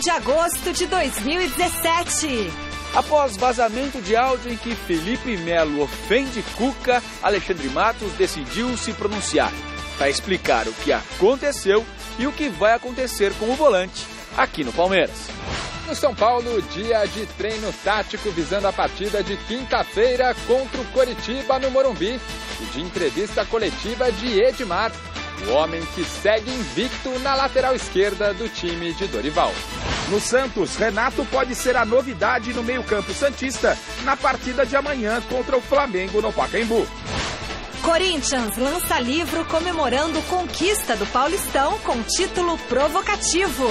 de agosto de 2017. Após vazamento de áudio em que Felipe Melo ofende Cuca, Alexandre Matos decidiu se pronunciar para explicar o que aconteceu e o que vai acontecer com o volante aqui no Palmeiras. No São Paulo, dia de treino tático visando a partida de quinta-feira contra o Coritiba no Morumbi e de entrevista coletiva de Edmar, o homem que segue invicto na lateral esquerda do time de Dorival. No Santos, Renato pode ser a novidade no meio-campo santista na partida de amanhã contra o Flamengo no Pacaembu. Corinthians lança livro comemorando conquista do Paulistão com título provocativo.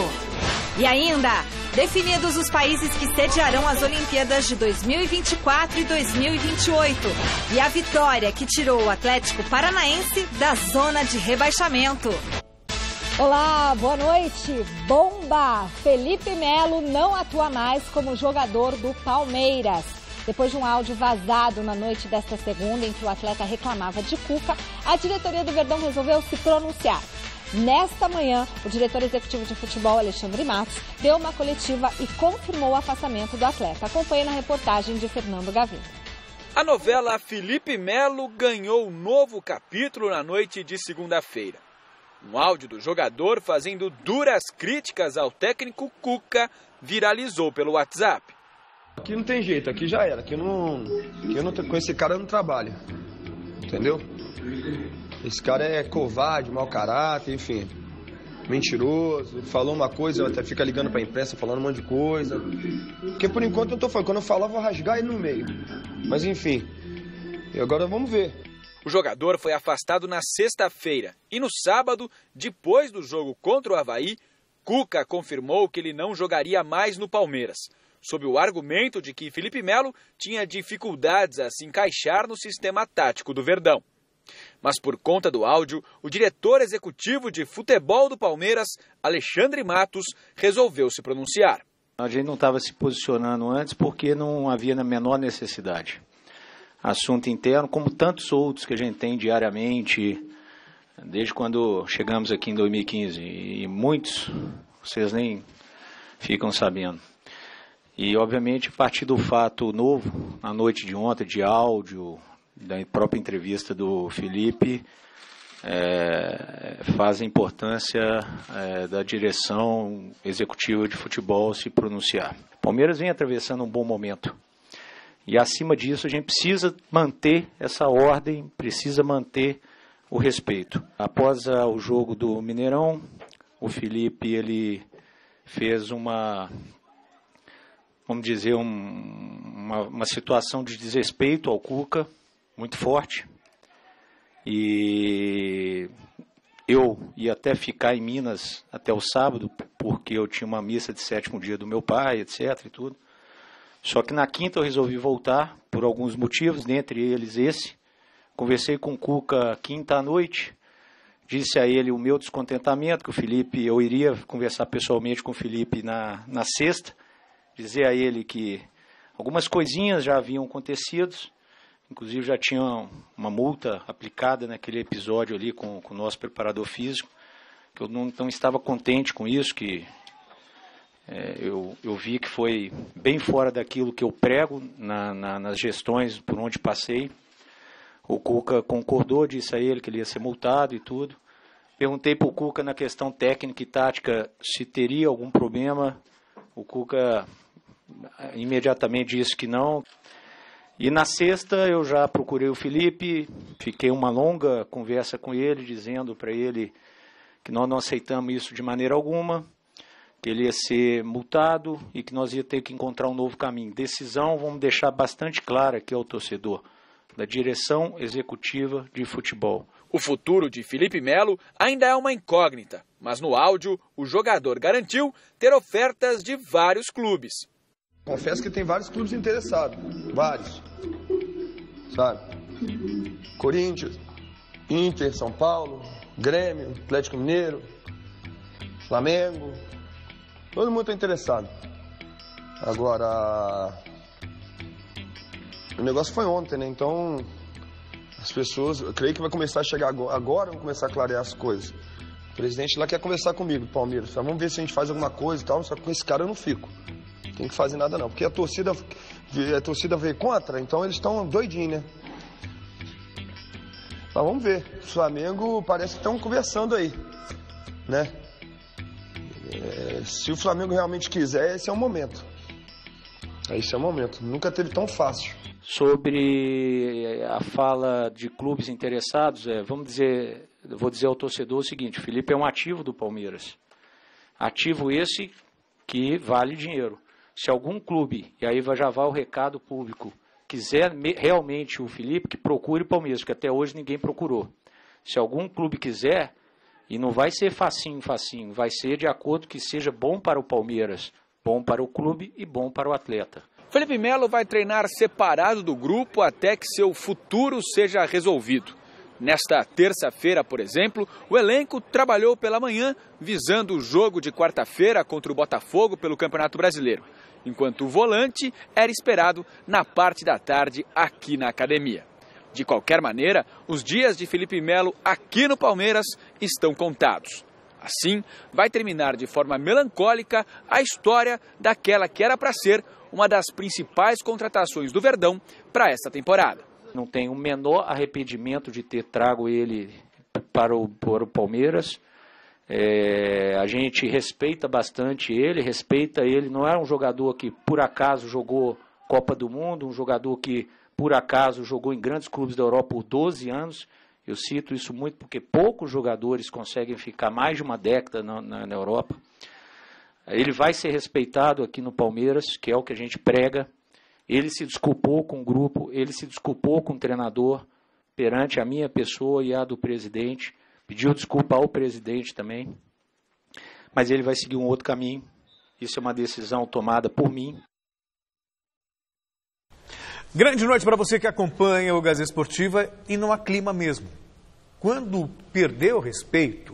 E ainda, definidos os países que sediarão as Olimpíadas de 2024 e 2028. E a vitória que tirou o Atlético Paranaense da zona de rebaixamento. Olá, boa noite. Bomba! Felipe Melo não atua mais como jogador do Palmeiras. Depois de um áudio vazado na noite desta segunda, em que o atleta reclamava de Cuca, a diretoria do Verdão resolveu se pronunciar. Nesta manhã, o diretor executivo de futebol, Alexandre Matos, deu uma coletiva e confirmou o afastamento do atleta. Acompanhe na reportagem de Fernando Gavin. A novela Felipe Melo ganhou um novo capítulo na noite de segunda-feira. Um áudio do jogador fazendo duras críticas ao técnico Cuca viralizou pelo WhatsApp. Aqui não tem jeito, aqui já era, aqui eu não com esse cara eu não trabalho, entendeu? Esse cara é covarde, mau caráter, enfim, mentiroso, falou uma coisa, até fica ligando pra imprensa falando um monte de coisa, porque por enquanto eu tô falando, quando eu falar eu vou rasgar ele no meio, mas enfim, e agora vamos ver. O jogador foi afastado na sexta-feira e no sábado, depois do jogo contra o Avaí, Cuca confirmou que ele não jogaria mais no Palmeiras, sob o argumento de que Felipe Melo tinha dificuldades a se encaixar no sistema tático do Verdão. Mas por conta do áudio, o diretor executivo de futebol do Palmeiras, Alexandre Matos, resolveu se pronunciar. A gente não estava se posicionando antes porque não havia na menor necessidade. Assunto interno, como tantos outros que a gente tem diariamente, desde quando chegamos aqui em 2015, e muitos vocês nem ficam sabendo. E, obviamente, a partir do fato novo, na noite de ontem, de áudio, da própria entrevista do Felipe, faz a importância da direção executiva de futebol se pronunciar. O Palmeiras vem atravessando um bom momento. E, acima disso, a gente precisa manter essa ordem, precisa manter o respeito. Após o jogo do Mineirão, o Felipe ele fez vamos dizer, uma situação de desrespeito ao Cuca, muito forte. E eu ia até ficar em Minas até o sábado, porque eu tinha uma missa de 7º dia do meu pai, etc. e tudo. Só que na quinta eu resolvi voltar, por alguns motivos, dentre eles esse. Conversei com o Cuca quinta à noite, disse a ele o meu descontentamento, que o Felipe, eu iria conversar pessoalmente com o Felipe na sexta, dizer a ele que algumas coisinhas já haviam acontecido, inclusive já tinha uma multa aplicada naquele episódio ali com o nosso preparador físico, que eu não estava contente com isso, que eu vi que foi bem fora daquilo que eu prego nas gestões por onde passei. O Cuca concordou, disse a ele que ele ia ser multado e tudo. Perguntei para o Cuca na questão técnica e tática se teria algum problema. O Cuca imediatamente disse que não. E na sexta eu já procurei o Felipe, fiquei uma longa conversa com ele, dizendo para ele que nós não aceitamos isso de maneira alguma, que ele ia ser multado e que nós ia ter que encontrar um novo caminho. Decisão, vamos deixar bastante clara aqui ao torcedor, da direção executiva de futebol. O futuro de Felipe Melo ainda é uma incógnita, mas no áudio o jogador garantiu ter ofertas de vários clubes. Confesso que tem vários clubes interessados, vários, sabe? Corinthians, Inter, São Paulo, Grêmio, Atlético Mineiro, Flamengo, todo mundo está interessado. Agora, o negócio foi ontem, né? Então, as pessoas, eu creio que vai começar a chegar agora, vão começar a clarear as coisas. O presidente lá quer conversar comigo, Palmeiras. Vamos ver se a gente faz alguma coisa e tal, só que com esse cara eu não fico. Não tem que fazer nada não, porque a torcida veio contra, então eles estão doidinhos, né? Mas vamos ver. O Flamengo parece que estão conversando aí, né? Se o Flamengo realmente quiser, esse é o momento. Esse é o momento. Nunca teve tão fácil. Sobre a fala de clubes interessados, vou dizer ao torcedor o seguinte: o Felipe é um ativo do Palmeiras. Ativo esse que vale dinheiro. Se algum clube, e aí já vai o recado público, quiser realmente o Felipe, que procure o Palmeiras, porque até hoje ninguém procurou. Se algum clube quiser, e não vai ser facinho, vai ser de acordo que seja bom para o Palmeiras, bom para o clube e bom para o atleta. Felipe Melo vai treinar separado do grupo até que seu futuro seja resolvido. Nesta terça-feira, por exemplo, o elenco trabalhou pela manhã visando o jogo de quarta-feira contra o Botafogo pelo Campeonato Brasileiro, enquanto o volante era esperado na parte da tarde aqui na academia. De qualquer maneira, os dias de Felipe Melo aqui no Palmeiras estão contados. Assim, vai terminar de forma melancólica a história daquela que era para ser uma das principais contratações do Verdão para esta temporada. Não tenho o menor arrependimento de ter trago ele para o Palmeiras. A gente respeita bastante ele, não é um jogador que por acaso jogou Copa do Mundo, um jogador que por acaso jogou em grandes clubes da Europa por 12 anos. Eu cito isso muito porque poucos jogadores conseguem ficar mais de uma década na Europa. Ele vai ser respeitado aqui no Palmeiras, que é o que a gente prega. Ele se desculpou com o grupo, ele se desculpou com o treinador perante a minha pessoa e a do presidente. Pediu desculpa ao presidente também. Mas ele vai seguir um outro caminho. Isso é uma decisão tomada por mim. Grande noite para você que acompanha o Gazeta Esportiva e não há clima mesmo. Quando perdeu o respeito,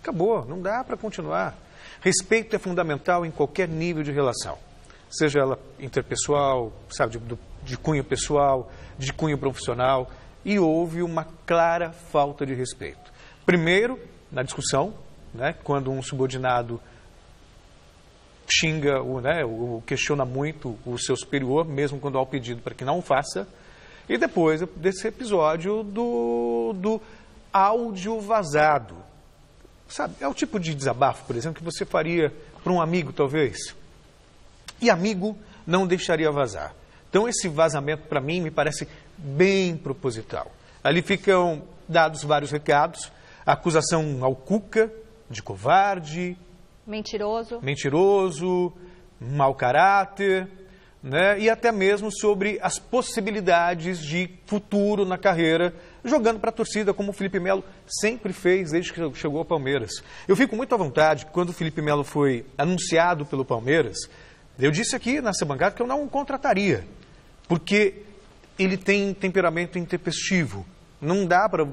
acabou, não dá para continuar. Respeito é fundamental em qualquer nível de relação, seja ela interpessoal, sabe, de cunho pessoal, de cunho profissional, e houve uma clara falta de respeito. Primeiro, na discussão, né, quando um subordinado xinga, ou questiona muito o seu superior, mesmo quando há o pedido para que não faça. E depois desse episódio do áudio vazado. Sabe, é o tipo de desabafo, por exemplo, que você faria para um amigo, talvez. E amigo não deixaria vazar. Então esse vazamento, para mim, me parece bem proposital. Ali ficam dados vários recados. A acusação ao Cuca de covarde, mentiroso, mau caráter, né? E até mesmo sobre as possibilidades de futuro na carreira, jogando para a torcida, como o Felipe Melo sempre fez desde que chegou ao Palmeiras. Eu fico muito à vontade, quando o Felipe Melo foi anunciado pelo Palmeiras, eu disse aqui nessa bancada que eu não o contrataria, porque ele tem temperamento intempestivo. Não dá para...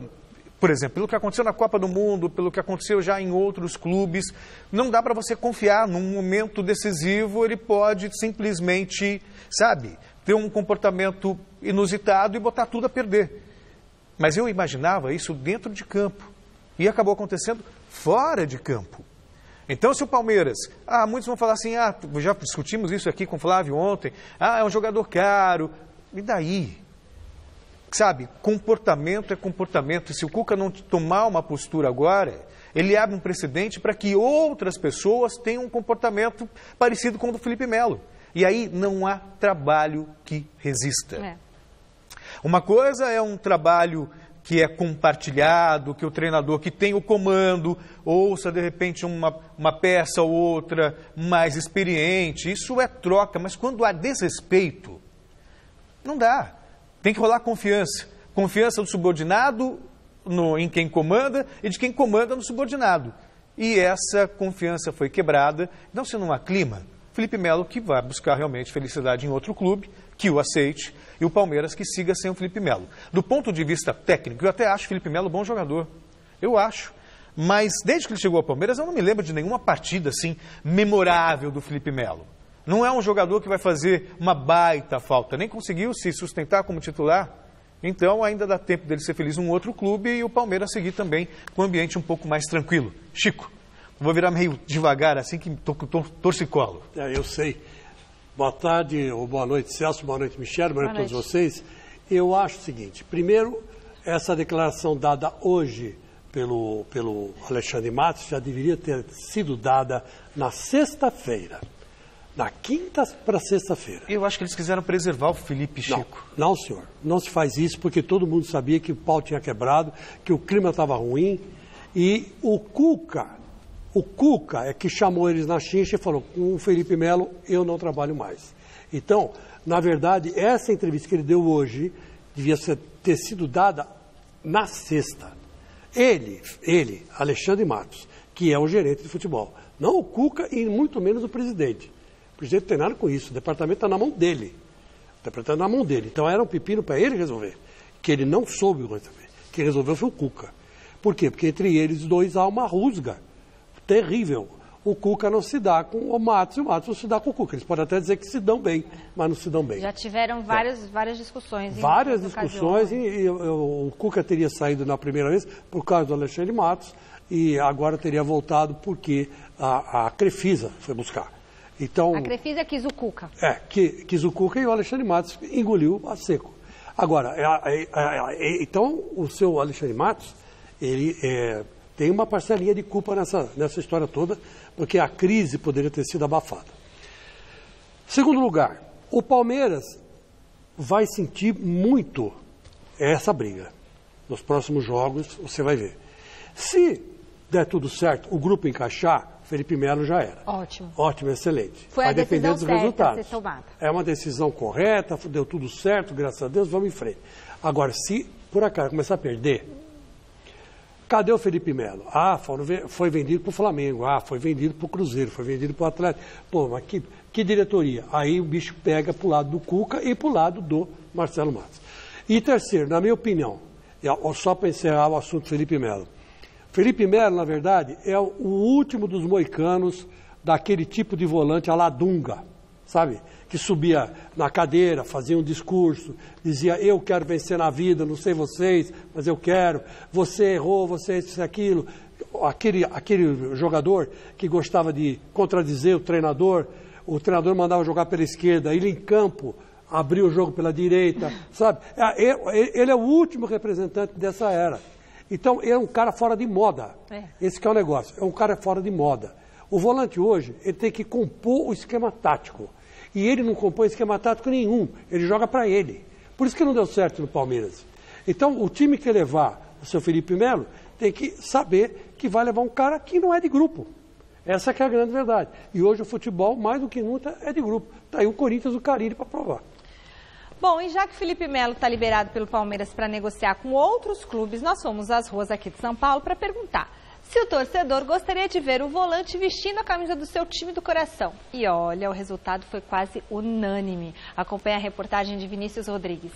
Por exemplo, pelo que aconteceu na Copa do Mundo, pelo que aconteceu já em outros clubes, não dá para você confiar. Num momento decisivo, ele pode simplesmente, sabe, ter um comportamento inusitado e botar tudo a perder. Mas eu imaginava isso dentro de campo. E acabou acontecendo fora de campo. Então, se o Palmeiras... muitos vão falar assim, já discutimos isso aqui com o Flávio ontem, é um jogador caro. E daí? Sabe, comportamento é comportamento. E se o Cuca não tomar uma postura agora, ele abre um precedente para que outras pessoas tenham um comportamento parecido com o do Felipe Melo. E aí não há trabalho que resista. Uma coisa é um trabalho que é compartilhado, que o treinador que tem o comando, ouça de repente uma peça ou outra mais experiente. Isso é troca, mas quando há desrespeito, não dá. Tem que rolar confiança. Confiança do subordinado em quem comanda e de quem comanda no subordinado. E essa confiança foi quebrada. Então, se não há clima, Felipe Melo que vai buscar realmente felicidade em outro clube, que o aceite, e o Palmeiras que siga sem o Felipe Melo. Do ponto de vista técnico, eu até acho o Felipe Melo bom jogador. Eu acho. Mas desde que ele chegou ao Palmeiras, eu não me lembro de nenhuma partida assim memorável do Felipe Melo. Não é um jogador que vai fazer uma baita falta. Nem conseguiu se sustentar como titular. Então ainda dá tempo dele ser feliz num outro clube e o Palmeiras seguir também com um ambiente um pouco mais tranquilo. Chico, vou virar meio devagar assim que torcicolo. Eu sei. Boa tarde ou boa noite, Celso, boa noite, Michele, boa noite a todos vocês. Eu acho o seguinte, primeiro, essa declaração dada hoje pelo Alexandre Matos já deveria ter sido dada na sexta-feira. Na quinta para sexta-feira. Eu acho que eles quiseram preservar o Felipe, Chico. Não, senhor. Não se faz isso porque todo mundo sabia que o pau tinha quebrado, que o clima estava ruim. E o Cuca é que chamou eles na chincha e falou, com o Felipe Melo eu não trabalho mais. Então, na verdade, essa entrevista que ele deu hoje devia ter sido dada na sexta. Ele, Alexandre Matos, que é o gerente de futebol. Não o Cuca e muito menos o presidente. O presidente não tem nada com isso, o departamento está na mão dele. O departamento está na mão dele. Então era um pepino para ele resolver. Que ele não soube resolver. Quem resolveu foi o Cuca. Por quê? Porque entre eles dois há uma rusga terrível. O Cuca não se dá com o Matos e o Matos não se dá com o Cuca. Eles podem até dizer que se dão bem, mas não se dão bem. Já tiveram várias discussões. Várias discussões e o Cuca teria saído na primeira vez por causa do Alexandre Matos e agora teria voltado porque a Crefisa foi buscar. Então, a Crefisa quis o Cuca. Quis o Cuca e o Alexandre Matos engoliu a seco. Agora, então o seu Alexandre Matos, ele tem uma parcelinha de culpa nessa história toda, porque a crise poderia ter sido abafada. Segundo lugar, o Palmeiras vai sentir muito essa briga. Nos próximos jogos, você vai ver. Se der tudo certo, o grupo encaixar, Felipe Melo já era. Ótimo, excelente. Foi vai a depender decisão dos certa resultados. a ser tomada. É uma decisão correta, deu tudo certo, graças a Deus, vamos em frente. Agora, se por acaso começar a perder, cadê o Felipe Melo? Foi vendido para o Flamengo, foi vendido para o Cruzeiro, foi vendido para o Atlético. Pô, mas que diretoria? Aí o bicho pega para o lado do Cuca e para o lado do Marcelo Matos. E terceiro, na minha opinião, só para encerrar o assunto Felipe Melo. Felipe Melo, na verdade, é o último dos moicanos daquele tipo de volante à la Dunga, sabe? Que subia na cadeira, fazia um discurso, dizia, eu quero vencer na vida, não sei vocês, mas eu quero, você errou, você isso e aquilo. Aquele jogador que gostava de contradizer o treinador mandava jogar pela esquerda, ele em campo abriu o jogo pela direita, sabe? Ele é o último representante dessa era. Então, ele é um cara fora de moda. Esse que é o negócio, é um cara fora de moda. O volante hoje, ele tem que compor o esquema tático. E ele não compõe esquema tático nenhum, ele joga para ele. Por isso que não deu certo no Palmeiras. Então, o time que levar o seu Felipe Melo tem que saber que vai levar um cara que não é de grupo. Essa que é a grande verdade. E hoje o futebol, mais do que nunca, é de grupo. Está aí o Corinthians, o Carille para provar. Bom, e já que o Felipe Melo está liberado pelo Palmeiras para negociar com outros clubes, nós fomos às ruas aqui de São Paulo para perguntar se o torcedor gostaria de ver o volante vestindo a camisa do seu time do coração. E olha, o resultado foi quase unânime. Acompanhe a reportagem de Vinícius Rodrigues.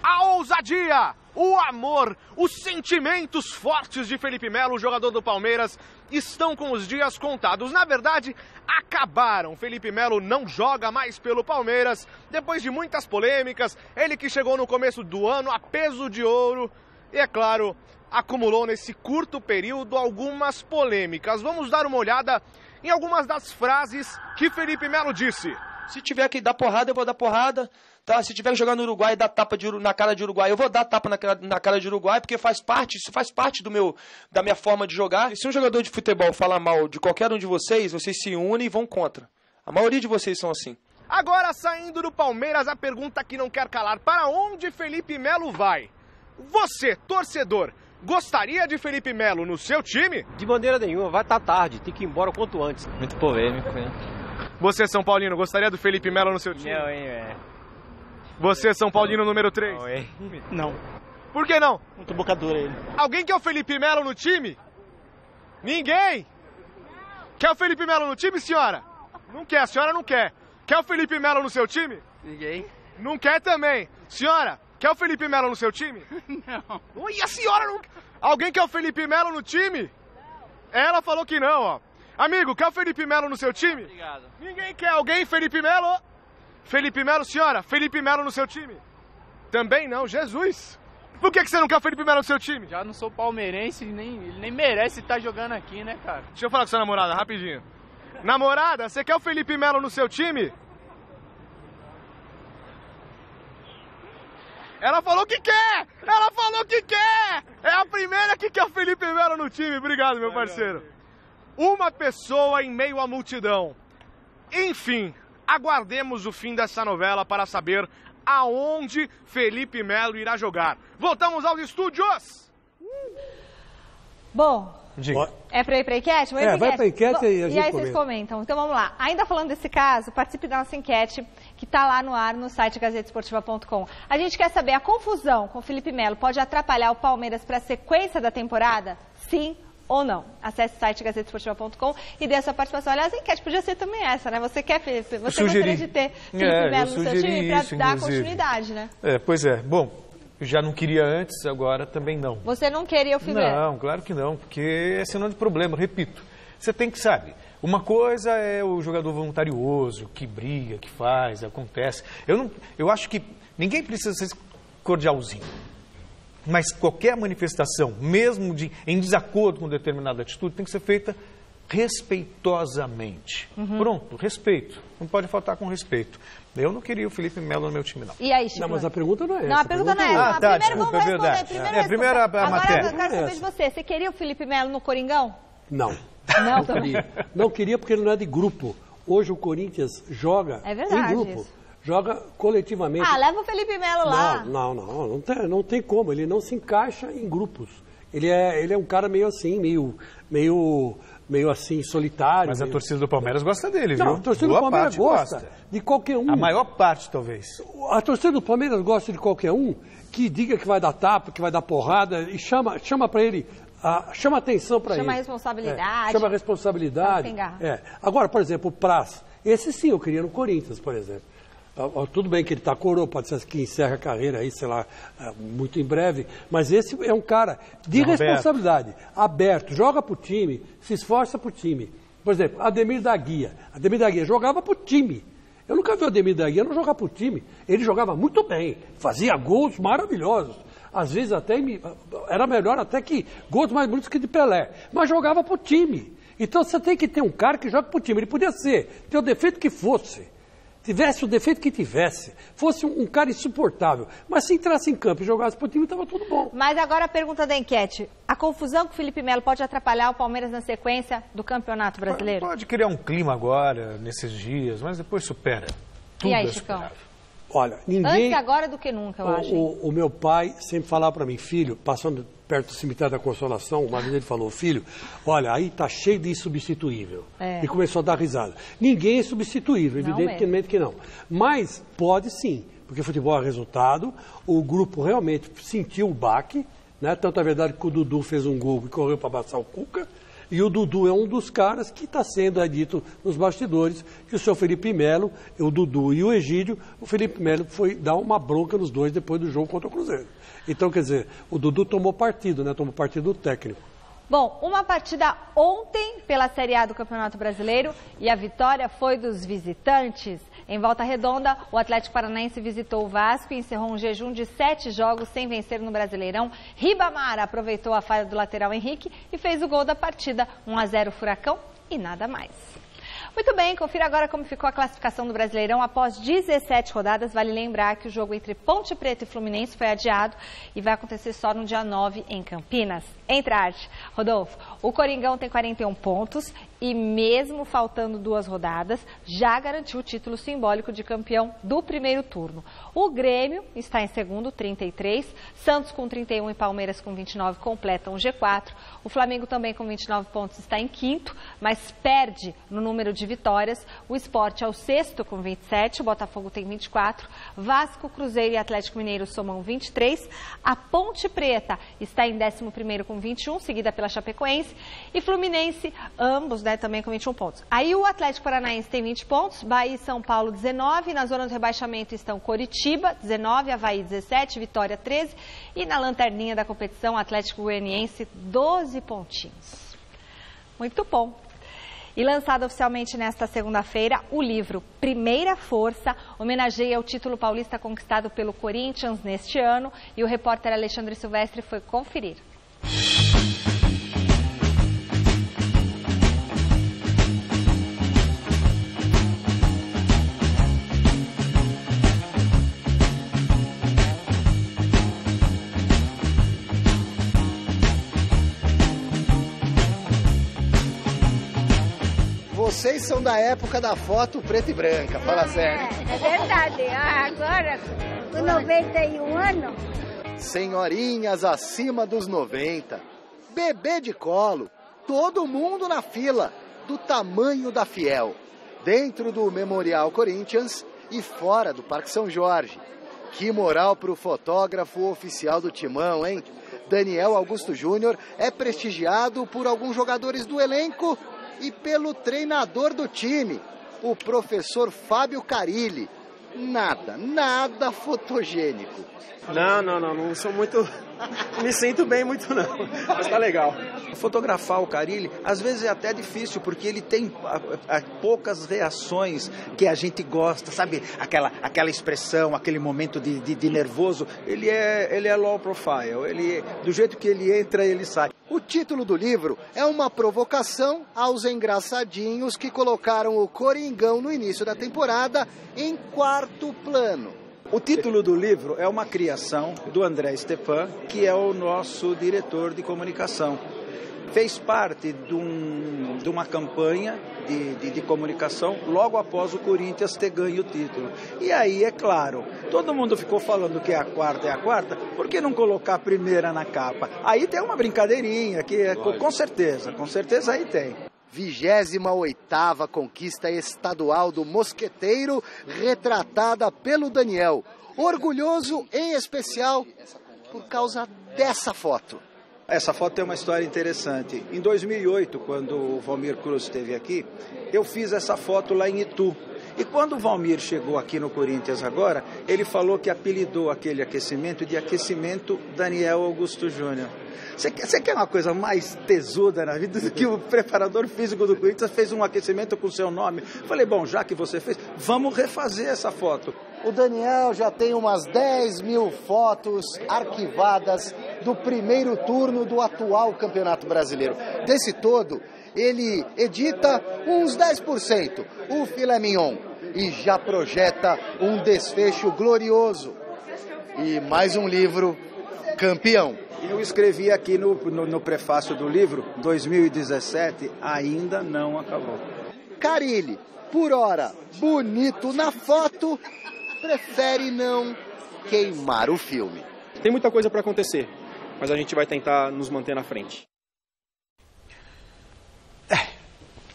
A ousadia, o amor, os sentimentos fortes de Felipe Melo, o jogador do Palmeiras, estão com os dias contados. Na verdade, acabaram. Felipe Melo não joga mais pelo Palmeiras. Depois de muitas polêmicas, ele que chegou no começo do ano a peso de ouro. E, é claro, acumulou nesse curto período algumas polêmicas. Vamos dar uma olhada em algumas das frases que Felipe Melo disse. Se tiver que dar porrada, eu vou dar porrada. Tá? Se tiver que jogar no Uruguai e dar tapa na cara de Uruguai, eu vou dar tapa na cara de Uruguai, porque isso faz parte da minha forma de jogar. E se um jogador de futebol falar mal de qualquer um de vocês se unem e vão contra. A maioria de vocês são assim. Agora, saindo do Palmeiras, a pergunta que não quer calar. Para onde Felipe Melo vai? Você, torcedor, gostaria de Felipe Melo no seu time? De maneira nenhuma, vai estar tarde, tem que ir embora o quanto antes. Muito polêmico, né? Você, São Paulino, gostaria do Felipe Melo no seu time? Não, hein, velho. Você, São Paulino, número 3? Não, hein? Não. Por que não? Muito bocadura ele. Alguém quer o Felipe Melo no time? Ninguém? Quer o Felipe Melo no time, senhora? Não quer, a senhora não quer. Quer o Felipe Melo no seu time? Ninguém. Não quer também. Senhora, quer o Felipe Melo no seu time? Não. Ui, a senhora não... Alguém quer o Felipe Melo no time? Ela falou que não, ó. Amigo, quer o Felipe Melo no seu time? Obrigado. Ninguém quer. Alguém? Felipe Melo? Felipe Melo, senhora? Felipe Melo no seu time? Também não, Jesus. Por que você não quer o Felipe Melo no seu time? Já não sou palmeirense, ele nem merece estar jogando aqui, né, cara? Deixa eu falar com sua namorada, rapidinho. Namorada, você quer o Felipe Melo no seu time? Ela falou que quer! Ela falou que quer! É a primeira que quer o Felipe Melo no time. Obrigado, meu parceiro. Uma pessoa em meio à multidão. Enfim, aguardemos o fim dessa novela para saber aonde Felipe Melo irá jogar. Voltamos aos estúdios! Bom, Diga. é para ir para a enquete? Vai para a enquete e a gente aí vocês comentam. Então vamos lá. Ainda falando desse caso, participe da nossa enquete que está lá no ar no site gazetesportiva.com. A gente quer saber, a confusão com o Felipe Melo pode atrapalhar o Palmeiras para a sequência da temporada? Sim ou não? Acesse o site gazetesportiva.com e dê a sua participação. Aliás, a enquete podia ser também essa, né? Você quer, Felipe? Você gostaria de ter Felipe Melo no seu time para dar continuidade, né? Pois é. Bom, eu já não queria antes, agora também não. Você não queria o Felipe Melo? Não, claro que não, porque é sinal de problema, repito. Você tem que saber. Uma coisa é o jogador voluntarioso, que briga, que faz, acontece. Eu acho que ninguém precisa ser cordialzinho. Mas qualquer manifestação, mesmo em desacordo com determinada atitude, tem que ser feita respeitosamente. Pronto, respeito. Não pode faltar com respeito. Eu não queria o Felipe Melo no meu time, não. E aí, Chico? Não, mas a pergunta não é essa. Não, a pergunta não é essa. Tá, primeiro desculpa, vamos é verdade. responder. Primeiro a matéria. Agora eu quero saber de você. Você queria o Felipe Melo no Coringão? Não. Não, queria. Não queria porque ele não é de grupo. Hoje o Corinthians joga em grupo. Isso. Joga coletivamente. Leva o Felipe Melo lá. Não tem como. Ele não se encaixa em grupos. Ele é um cara meio assim, meio assim, solitário. Mas a torcida do Palmeiras gosta dele, viu? Não, a torcida do Palmeiras gosta de qualquer um. A maior parte, talvez. A torcida do Palmeiras gosta de qualquer um que diga que vai dar tapa, que vai dar porrada e chama para ele, chama atenção para ele. Chama a responsabilidade. Chama a responsabilidade. Agora, por exemplo, o Praz. Esse sim eu queria no Corinthians, por exemplo. Tudo bem que ele está coroa, pode ser que encerre a carreira aí, sei lá, muito em breve, mas esse é um cara de responsabilidade, aberto, joga pro time, se esforça pro time. Por exemplo, Ademir da Guia jogava pro time. Eu nunca vi o Ademir da Guia não jogar pro time. Ele jogava muito bem, fazia gols maravilhosos. Às vezes até era melhor até que gols mais bonitos que de Pelé, mas jogava pro time. Então você tem que ter um cara que joga pro time. Ele podia ter o defeito que fosse. Tivesse o defeito que tivesse, fosse um cara insuportável, mas se entrasse em campo e jogasse pro time, estava tudo bom. Mas agora a pergunta da enquete, a confusão com o Felipe Melo pode atrapalhar o Palmeiras na sequência do Campeonato Brasileiro? Pode criar um clima agora, nesses dias, mas depois supera. Tudo e aí, Chicão? Olha, ninguém... Antes agora do que nunca, eu acho. O meu pai sempre falava para mim, filho, passando perto do cemitério da Consolação, uma vez ele falou, filho, olha, aí tá cheio de insubstituível. E começou a dar risada. Ninguém é substituível, evidentemente que não. Mas pode sim, porque futebol é resultado, o grupo realmente sentiu o baque, né? Tanto é verdade que o Dudu fez um gol e correu para abraçar o Cuca, e o Dudu é um dos caras que está sendo dito nos bastidores que o seu Felipe Melo, o Dudu e o Egídio, o Felipe Melo foi dar uma bronca nos dois depois do jogo contra o Cruzeiro. Então, quer dizer, o Dudu tomou partido, né? Tomou partido do técnico. Bom, uma partida ontem pela Série A do Campeonato Brasileiro e a vitória foi dos visitantes. Em Volta Redonda, o Atlético Paranaense visitou o Vasco e encerrou um jejum de 7 jogos sem vencer no Brasileirão. Ribamar aproveitou a falha do lateral Henrique e fez o gol da partida, 1-0 Furacão e nada mais. Muito bem, confira agora como ficou a classificação do Brasileirão após 17 rodadas. Vale lembrar que o jogo entre Ponte Preta e Fluminense foi adiado e vai acontecer só no dia 9 em Campinas. Entrarte. Rodolfo, o Coringão tem 41 pontos e mesmo faltando 2 rodadas, já garantiu o título simbólico de campeão do primeiro turno. O Grêmio está em segundo, 33, Santos com 31 e Palmeiras com 29 completam o G4. O Flamengo também com 29 pontos está em quinto, mas perde no número de vitórias. O Sport é o sexto com 27, o Botafogo tem 24, Vasco, Cruzeiro e Atlético Mineiro somam 23. A Ponte Preta está em 11º com 21, seguida pela Chapecoense, e Fluminense, ambos, né, também com 21 pontos. Aí o Atlético Paranaense tem 20 pontos, Bahia e São Paulo 19, na zona do rebaixamento estão Coritiba 19, Avaí 17, Vitória 13 e na lanterninha da competição Atlético Goianiense 12 pontinhos. Muito bom. E lançado oficialmente nesta segunda-feira, o livro Primeira Força homenageia o título paulista conquistado pelo Corinthians neste ano. E o repórter Alexandre Silvestre foi conferir. Vocês são da época da foto preta e branca, fala sério. É verdade. Agora, com 91 anos. Senhorinhas acima dos 90. Bebê de colo. Todo mundo na fila. Do tamanho da Fiel. Dentro do Memorial Corinthians e fora do Parque São Jorge. Que moral pro fotógrafo oficial do Timão, hein? Daniel Augusto Júnior é prestigiado por alguns jogadores do elenco e pelo treinador do time, o professor Fábio Carilli. Nada fotogênico. Não sou muito... me sinto bem muito não, mas tá legal. Fotografar o Carilli, às vezes é até difícil, porque ele tem poucas reações que a gente gosta, sabe? Aquela expressão, aquele momento de nervoso, ele é low profile, do jeito que ele entra, ele sai. O título do livro é uma provocação aos engraçadinhos que colocaram o Coringão no início da temporada em quarto plano. O título do livro é uma criação do André Stepan, que é o nosso diretor de comunicação. Fez parte de uma campanha de comunicação logo após o Corinthians ter ganho o título. E aí, é claro, todo mundo ficou falando que é a quarta, por que não colocar a primeira na capa? Aí tem uma brincadeirinha, que com certeza aí tem. 28ª conquista estadual do Mosqueteiro, retratada pelo Daniel. Orgulhoso, em especial, por causa dessa foto. Essa foto tem uma história interessante. Em 2008, quando o Valmir Cruz esteve aqui, eu fiz essa foto lá em Itu. E quando o Valmir chegou aqui no Corinthians agora, ele falou que apelidou aquele aquecimento de aquecimento Daniel Augusto Júnior. Você quer uma coisa mais tesuda na vida do que o preparador físico do Corinthians fez um aquecimento com o seu nome? Falei, bom, já que você fez, vamos refazer essa foto. O Daniel já tem umas 10.000 fotos arquivadas do primeiro turno do atual Campeonato Brasileiro. Desse todo, ele edita uns 10%, o filé mignon, e já projeta um desfecho glorioso. E mais um livro campeão. Eu escrevi aqui no prefácio do livro, 2017 ainda não acabou. Carilli, por hora, bonito na foto, prefere não queimar o filme. Tem muita coisa para acontecer, mas a gente vai tentar nos manter na frente.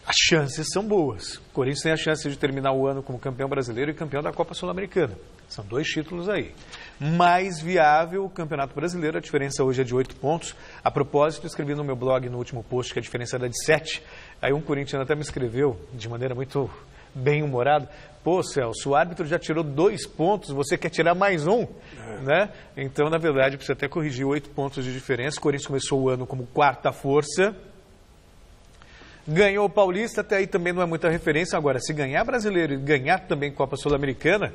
As chances são boas. O Corinthians tem a chance de terminar o ano como campeão brasileiro e campeão da Copa Sul-Americana. São 2 títulos aí. Mais viável o Campeonato Brasileiro, a diferença hoje é de 8 pontos. A propósito, escrevi no meu blog no último post que a diferença era de 7. Aí um corintiano até me escreveu, de maneira muito bem-humorada, pô, Celso, o árbitro já tirou 2 pontos, você quer tirar mais um? Né? Então, na verdade, precisa até corrigir 8 pontos de diferença. O Corinthians começou o ano como 4ª força. Ganhou o Paulista, até aí também não é muita referência. Agora, se ganhar Brasileiro e ganhar também Copa Sul-Americana,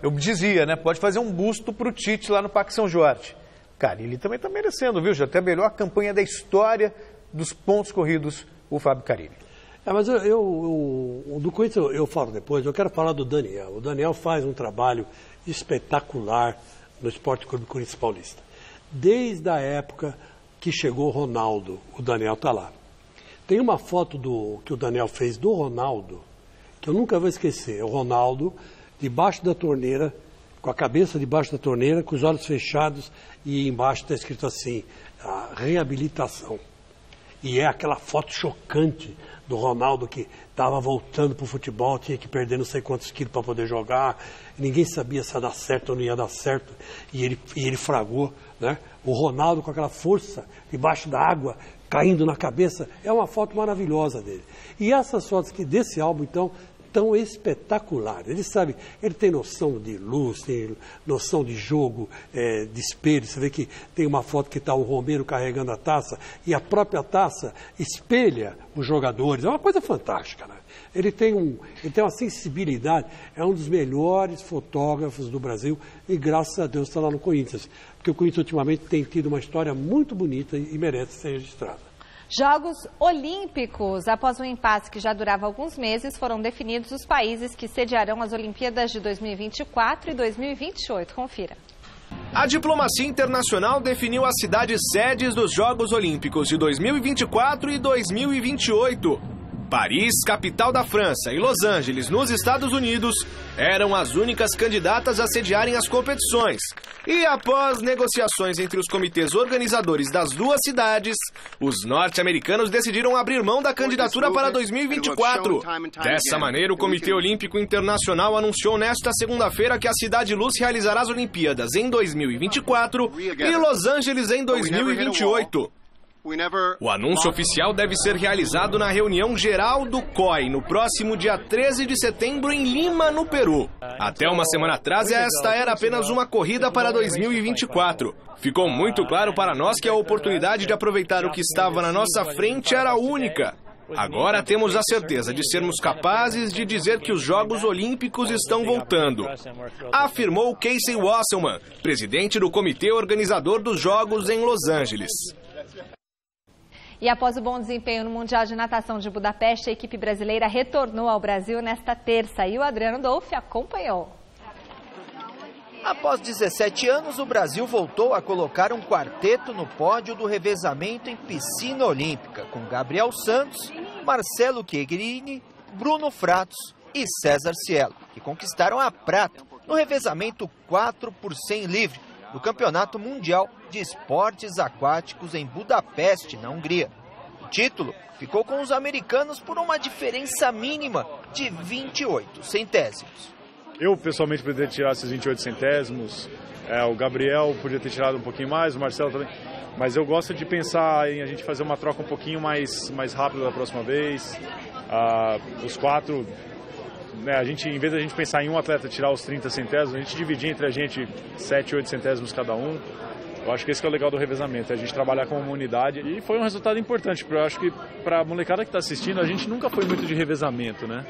eu dizia, né? Pode fazer um busto para o Tite lá no Parque São Jorge. Carilli também está merecendo, viu? Já até a melhor campanha da história dos pontos corridos, o Fábio Carilli. Mas do Corinthians eu falo depois, eu quero falar do Daniel. O Daniel faz um trabalho espetacular no Esporte Clube Corinthians Paulista. Desde a época que chegou o Ronaldo, o Daniel está lá. Tem uma foto que o Daniel fez do Ronaldo, que eu nunca vou esquecer. O Ronaldo, debaixo da torneira, com a cabeça debaixo da torneira, com os olhos fechados, e embaixo está escrito assim, a reabilitação. E é aquela foto chocante do Ronaldo que estava voltando para o futebol, tinha que perder não sei quantos quilos para poder jogar, ninguém sabia se ia dar certo ou não ia dar certo, e ele fragou, né? O Ronaldo com aquela força debaixo da água, caindo na cabeça, é uma foto maravilhosa dele. E essas fotos aqui desse álbum, então, tão espetacular. Ele sabe, ele tem noção de luz, tem noção de jogo, de espelho. Você vê que tem uma foto que está o Romero carregando a taça e a própria taça espelha os jogadores. É uma coisa fantástica, né? Ele tem uma sensibilidade, é um dos melhores fotógrafos do Brasil e graças a Deus está lá no Corinthians. Porque o Corinthians ultimamente tem tido uma história muito bonita e merece ser registrada. Jogos Olímpicos. Após um impasse que já durava alguns meses, foram definidos os países que sediarão as Olimpíadas de 2024 e 2028. Confira. A diplomacia internacional definiu as cidades sedes dos Jogos Olímpicos de 2024 e 2028. Paris, capital da França, e Los Angeles, nos Estados Unidos, eram as únicas candidatas a sediarem as competições. E após negociações entre os comitês organizadores das duas cidades, os norte-americanos decidiram abrir mão da candidatura para 2024. Dessa maneira, o Comitê Olímpico Internacional anunciou nesta segunda-feira que a Cidade Luz realizará as Olimpíadas em 2024 e Los Angeles em 2028. O anúncio oficial deve ser realizado na reunião geral do COI no próximo dia 13 de setembro em Lima, no Peru. Até uma semana atrás, esta era apenas uma corrida para 2024. Ficou muito claro para nós que a oportunidade de aproveitar o que estava na nossa frente era única. Agora temos a certeza de sermos capazes de dizer que os Jogos Olímpicos estão voltando, afirmou Casey Wasselman, presidente do comitê organizador dos Jogos em Los Angeles. E após o bom desempenho no Mundial de Natação de Budapeste, a equipe brasileira retornou ao Brasil nesta terça e o Adriano Dolfi acompanhou. Após 17 anos, o Brasil voltou a colocar um quarteto no pódio do revezamento em piscina olímpica, com Gabriel Santos, Marcelo Chiegherini, Bruno Fratos e César Cielo, que conquistaram a prata no revezamento 4 por 100 livre do Campeonato Mundial de Esportes Aquáticos em Budapeste, na Hungria. O título ficou com os americanos por uma diferença mínima de 28 centésimos. Eu, pessoalmente, poderia tirar esses 28 centésimos, o Gabriel podia ter tirado um pouquinho mais, o Marcelo também, mas eu gosto de pensar em a gente fazer uma troca um pouquinho mais rápida da próxima vez. Os quatro, né, em vez de a gente pensar em um atleta tirar os 30 centésimos, a gente dividir entre a gente 7, 8 centésimos cada um. Eu acho que esse que é o legal do revezamento, é a gente trabalhar como uma unidade. E foi um resultado importante, porque eu acho que para a molecada que está assistindo, a gente nunca foi muito de revezamento, né?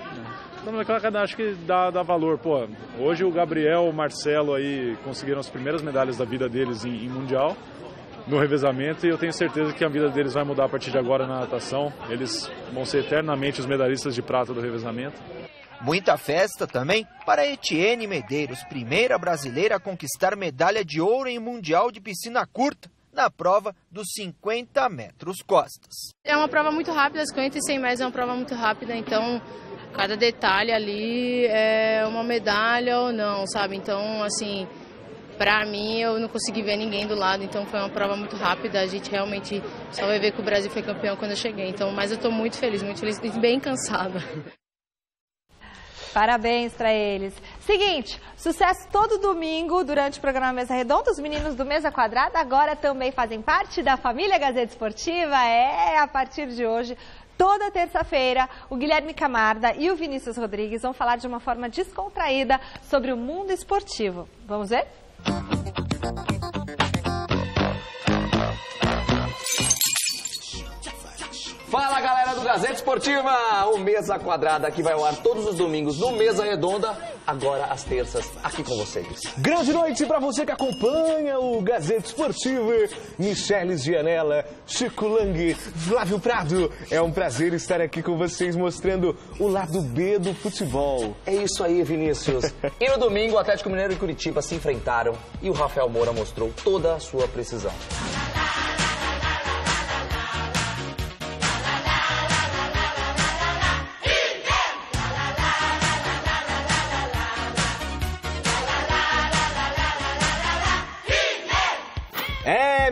Então a molecada acho que dá valor. Pô, hoje o Gabriel, o Marcelo aí conseguiram as primeiras medalhas da vida deles em Mundial, no revezamento, e eu tenho certeza que a vida deles vai mudar a partir de agora na natação. Eles vão ser eternamente os medalhistas de prata do revezamento. Muita festa também para Etienne Medeiros, primeira brasileira a conquistar medalha de ouro em Mundial de Piscina Curta, na prova dos 50 metros costas. É uma prova muito rápida, 50 e 100 metros é uma prova muito rápida, então cada detalhe ali é uma medalha ou não, sabe? Então, assim, pra mim eu não consegui ver ninguém do lado, então foi uma prova muito rápida, a gente realmente só vai ver que o Brasil foi campeão quando eu cheguei, então, mas eu tô muito feliz e bem cansada. Parabéns para eles. Seguinte, sucesso todo domingo durante o programa Mesa Redonda. Os meninos do Mesa Quadrada agora também fazem parte da família Gazeta Esportiva. A partir de hoje, toda terça-feira, o Guilherme Camarda e o Vinícius Rodrigues vão falar de uma forma descontraída sobre o mundo esportivo. Vamos ver? Fala, galera do Gazeta Esportiva! O Mesa Quadrada que vai ao ar todos os domingos no Mesa Redonda, agora às terças, aqui com vocês. Grande noite para você que acompanha o Gazeta Esportiva. Michele Gianella, Chico Lang, Flávio Prado. É um prazer estar aqui com vocês mostrando o lado B do futebol. É isso aí, Vinícius. E no domingo, o Atlético Mineiro e Curitiba se enfrentaram e o Rafael Moura mostrou toda a sua precisão.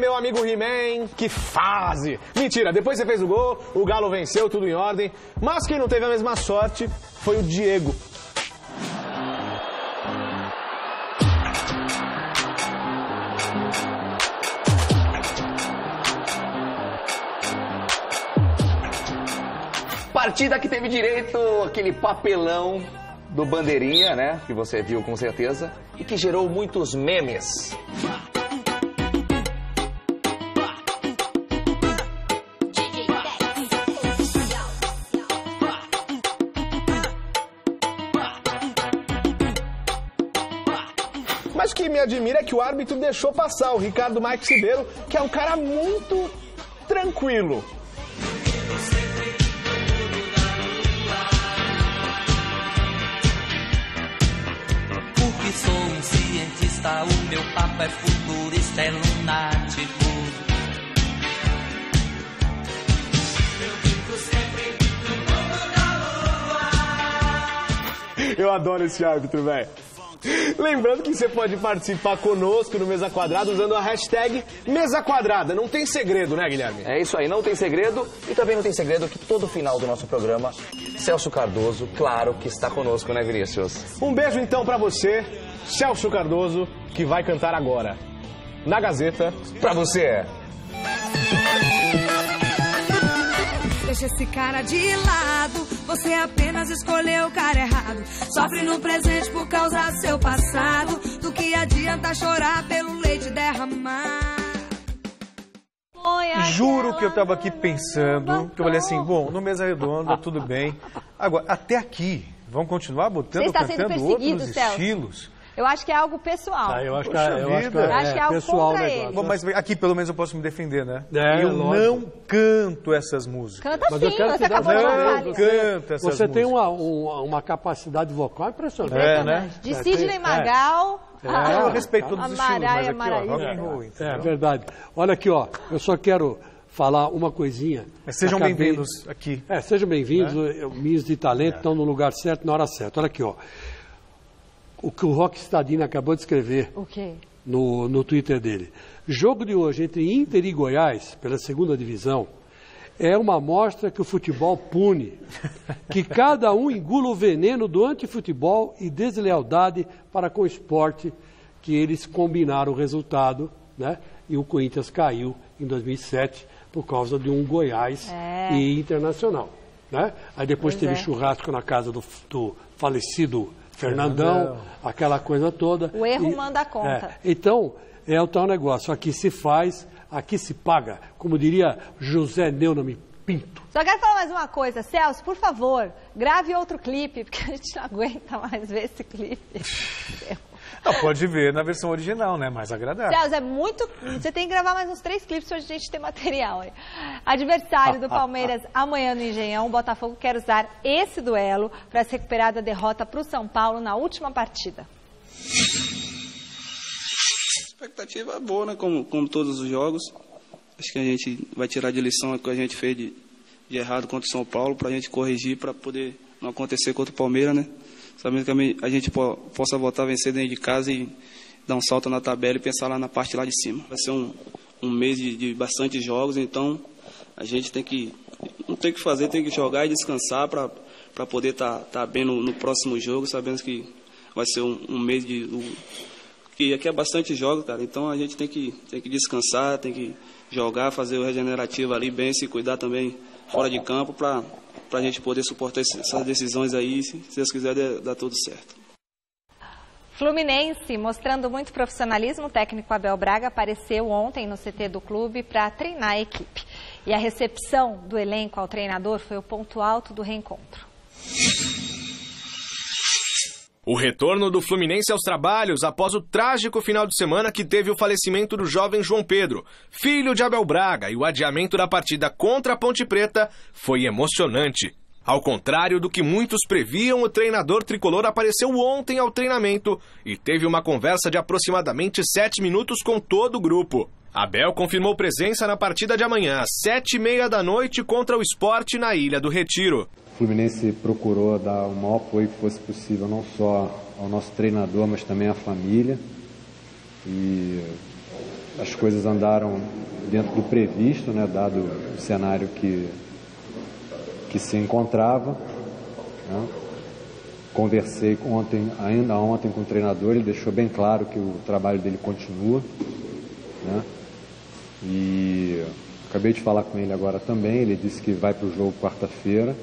Meu amigo He-Man, que fase! Mentira, depois você fez o gol, o Galo venceu, tudo em ordem, mas quem não teve a mesma sorte foi o Diego. Partida que teve direito àquele papelão do Bandeirinha, né? Que você viu com certeza. E que gerou muitos memes. Mas o que me admira é que o árbitro deixou passar o Ricardo Marques Ribeiro, que é um cara muito tranquilo. Porque sou um cientista, o meu papo é futurista, é lunático. Eu adoro esse árbitro, velho. Lembrando que você pode participar conosco no Mesa Quadrada usando a hashtag Mesa Quadrada. Não tem segredo, né, Guilherme? É isso aí, não tem segredo. E também não tem segredo que todo final do nosso programa, Celso Cardoso, claro que está conosco, né, Vinícius? Um beijo então pra você, Celso Cardoso, que vai cantar agora na Gazeta. Pra você. Deixa esse cara de lado, você apenas escolheu o cara errado. Sofre no presente por causa do seu passado. Do que adianta chorar pelo leite derramar? Juro que eu tava aqui pensando, que eu falei assim, bom, no Mesa Redonda, tudo bem. Agora, até aqui, vamos continuar botando, cantando outros estilos? Eu acho que é algo pessoal. Eu acho que é algo pessoal contra ele. Bom, mas aqui pelo menos eu posso me defender, né? É, eu lógico. não canto essas músicas. Canta Mas sim, eu quero você te dar acabou de falar. Não canto essas Você músicas. tem uma capacidade vocal impressionante. Né? De Sidney Magal. Eu respeito todos os estilos, mas aqui, ó, rock and roll. É verdade. Olha aqui, ó, eu só quero falar uma coisinha. Mas sejam bem-vindos aqui. Sejam bem-vindos. Meninos de talento estão no lugar certo, na hora certa. Olha aqui, ó. O que o Rock Stadini acabou de escrever O quê? no Twitter dele. Jogo de hoje entre Inter e Goiás, pela segunda divisão, é uma amostra que o futebol pune. Que cada um engula o veneno do antifutebol e deslealdade para com o esporte, que eles combinaram o resultado, né? E o Corinthians caiu em 2007 por causa de um Goiás e Internacional, né? Aí depois teve churrasco na casa do falecido Fernandão, aquela coisa toda. O erro manda conta. Então, é o tal negócio. Aqui se faz, aqui se paga. Como diria José Neumann Pinto. Só quero falar mais uma coisa. Celso, por favor, grave outro clipe, porque a gente não aguenta mais ver esse clipe. Não, pode ver na versão original, né? Mais agradável. Celso, é muito... Você tem que gravar mais uns 3 clipes pra gente ter material aí. Adversário do Palmeiras amanhã no Engenhão, o Botafogo quer usar esse duelo para se recuperar da derrota para o São Paulo na última partida. Expectativa boa, né? Como todos os jogos. Acho que a gente vai tirar de lição o que a gente fez de errado contra o São Paulo, para a gente corrigir, para poder não acontecer contra o Palmeiras, né? Sabendo que a gente possa voltar a vencer dentro de casa e dar um salto na tabela e pensar lá na parte lá de cima. Vai ser um mês de bastante jogos, então a gente não tem que fazer, tem que jogar e descansar para poder tá bem no próximo jogo, sabendo que vai ser um mês que aqui é bastante jogos, cara. Então a gente tem que descansar, tem que jogar, fazer o regenerativo ali bem, se cuidar também fora de campo para a gente poder suportar essas decisões aí, se Deus quiser, dar tudo certo. Fluminense, mostrando muito profissionalismo, o técnico Abel Braga apareceu ontem no CT do clube para treinar a equipe. E a recepção do elenco ao treinador foi o ponto alto do reencontro. O retorno do Fluminense aos trabalhos após o trágico final de semana que teve o falecimento do jovem João Pedro, filho de Abel Braga, e o adiamento da partida contra a Ponte Preta foi emocionante. Ao contrário do que muitos previam, o treinador tricolor apareceu ontem ao treinamento e teve uma conversa de aproximadamente 7 minutos com todo o grupo. Abel confirmou presença na partida de amanhã, às 7h30 da noite, contra o Sport na Ilha do Retiro. O Fluminense procurou dar o maior apoio que fosse possível, não só ao nosso treinador, mas também à família. E as coisas andaram dentro do previsto, né, dado o cenário que se encontrava. Né. Conversei ainda ontem com o treinador, ele deixou bem claro que o trabalho dele continua. Né. E Acabei de falar com ele agora também, ele disse que vai para o jogo quarta-feira.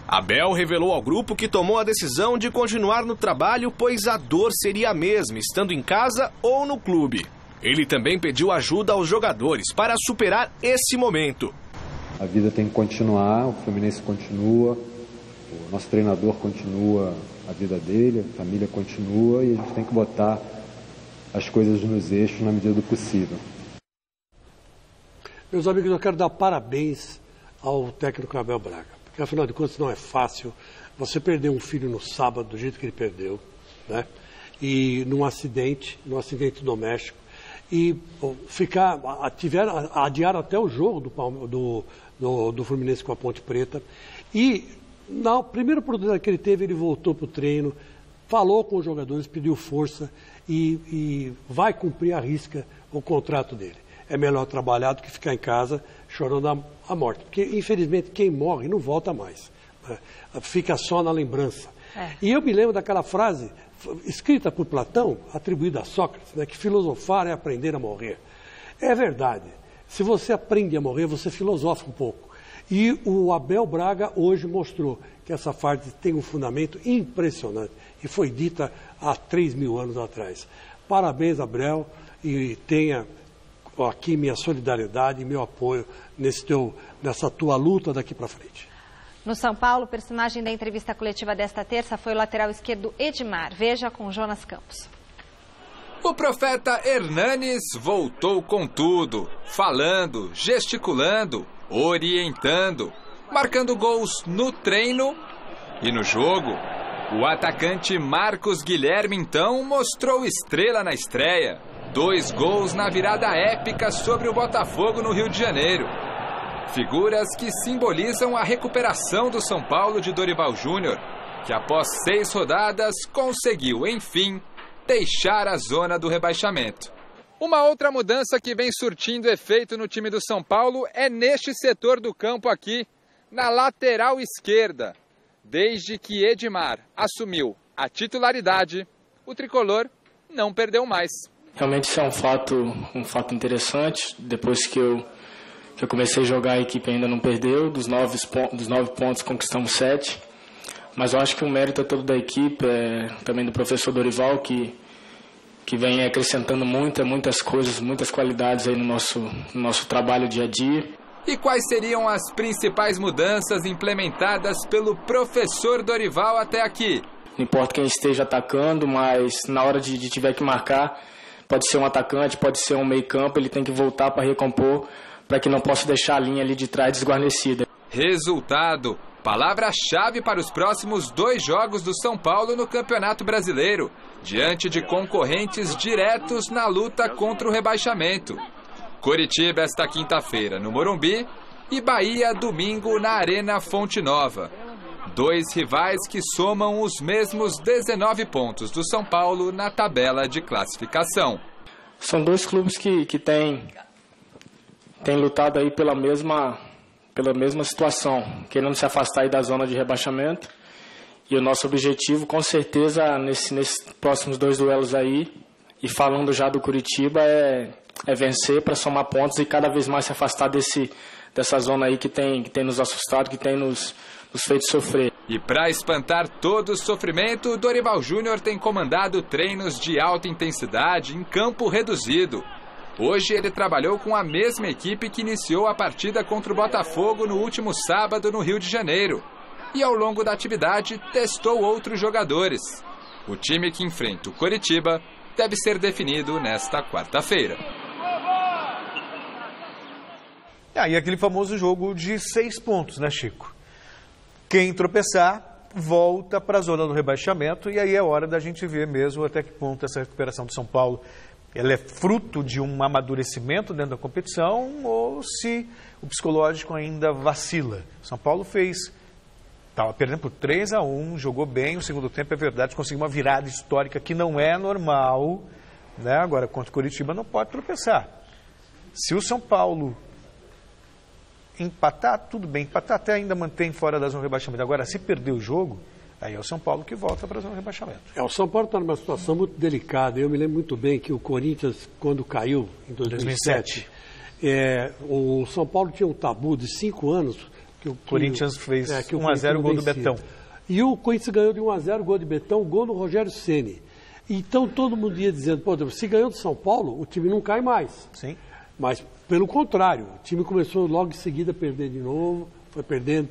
Abel revelou ao grupo que tomou a decisão de continuar no trabalho, pois a dor seria a mesma, estando em casa ou no clube. Ele também pediu ajuda aos jogadores para superar esse momento. A vida tem que continuar, o Fluminense continua, o nosso treinador continua a vida dele, a família continua e a gente tem que botar as coisas nos eixos na medida do possível. Meus amigos, eu quero dar parabéns ao técnico Abel Braga. Porque, afinal de contas, não é fácil você perder um filho no sábado, do jeito que ele perdeu, né? E num acidente doméstico, e adiar até o jogo do Fluminense com a Ponte Preta. E, na primeira oportunidade que ele teve, ele voltou para o treino, falou com os jogadores, pediu força e vai cumprir à risca o contrato dele. É melhor trabalhar do que ficar em casa chorando a morte. Porque, infelizmente, quem morre não volta mais. Né? Fica só na lembrança. E eu me lembro daquela frase escrita por Platão, atribuída a Sócrates, né, que filosofar é aprender a morrer. É verdade. Se você aprende a morrer, você filosofa um pouco. E o Abel Braga hoje mostrou que essa frase tem um fundamento impressionante e foi dita há 3.000 anos atrás. Parabéns, Abel, e tenha aqui minha solidariedade e meu apoio nessa tua luta daqui para frente. No São Paulo, o personagem da entrevista coletiva desta terça foi o lateral esquerdo Edmar. Veja com Jonas Campos. O profeta Hernanes voltou com tudo, falando, gesticulando, orientando, marcando gols no treino e no jogo. O atacante Marcos Guilherme, então, mostrou estrela na estreia. 2 gols na virada épica sobre o Botafogo no Rio de Janeiro. Figuras que simbolizam a recuperação do São Paulo de Dorival Júnior, que após 6 rodadas conseguiu, enfim, deixar a zona do rebaixamento. Uma outra mudança que vem surtindo efeito no time do São Paulo é neste setor do campo aqui, na lateral esquerda. Desde que Edmar assumiu a titularidade, o tricolor não perdeu mais. Realmente isso é um fato interessante. Depois que eu comecei a jogar, a equipe ainda não perdeu. Dos 9 pontos conquistamos 7. Mas eu acho que o mérito é todo da equipe, também do professor Dorival, que vem acrescentando muitas coisas, muitas qualidades aí no nosso trabalho dia a dia. E quais seriam as principais mudanças implementadas pelo professor Dorival até aqui? Não importa quem esteja atacando, mas na hora de tiver que marcar, pode ser um atacante, pode ser um meio-campo, ele tem que voltar para recompor, para que não possa deixar a linha ali de trás desguarnecida. Resultado, palavra-chave para os próximos 2 jogos do São Paulo no Campeonato Brasileiro, diante de concorrentes diretos na luta contra o rebaixamento. Coritiba esta quinta-feira no Morumbi e Bahia domingo na Arena Fonte Nova. 2 rivais que somam os mesmos 19 pontos do São Paulo na tabela de classificação. São 2 clubes que têm lutado aí pela mesma situação, querendo se afastar aí da zona de rebaixamento. E o nosso objetivo, com certeza, nesses próximos 2 duelos aí, e falando já do Coritiba, é vencer para somar pontos e cada vez mais se afastar dessa zona aí que tem nos assustado, que tem nos feito sofrer. E para espantar todo o sofrimento, o Dorival Júnior tem comandado treinos de alta intensidade em campo reduzido. Hoje ele trabalhou com a mesma equipe que iniciou a partida contra o Botafogo no último sábado no Rio de Janeiro. E ao longo da atividade testou outros jogadores. O time que enfrenta o Coritiba deve ser definido nesta quarta-feira. E aquele famoso jogo de 6 pontos, né, Chico? Quem tropeçar volta para a zona do rebaixamento e aí é hora da gente ver mesmo até que ponto essa recuperação do São Paulo ela é fruto de um amadurecimento dentro da competição ou se o psicológico ainda vacila. São Paulo estava perdendo por 3-1, jogou bem o segundo tempo, é verdade, conseguiu uma virada histórica que não é normal, né? Agora contra o Coritiba não pode tropeçar. Se o São Paulo empatar, tudo bem, empatar até ainda mantém fora da zona de rebaixamento. Agora, se perder o jogo, aí é o São Paulo que volta para a zona de rebaixamento. O São Paulo está numa situação muito delicada. Eu me lembro muito bem que o Corinthians, quando caiu em 2007, O São Paulo tinha um tabu de 5 anos. Que o Corinthians fez 1-0 gol do Betão. E o Corinthians ganhou de 1-0 gol de Betão, gol do Rogério Ceni. Então todo mundo ia dizendo, pô, se ganhou do São Paulo, o time não cai mais. Sim. Mas pelo contrário, o time começou logo em seguida a perder de novo, foi perdendo.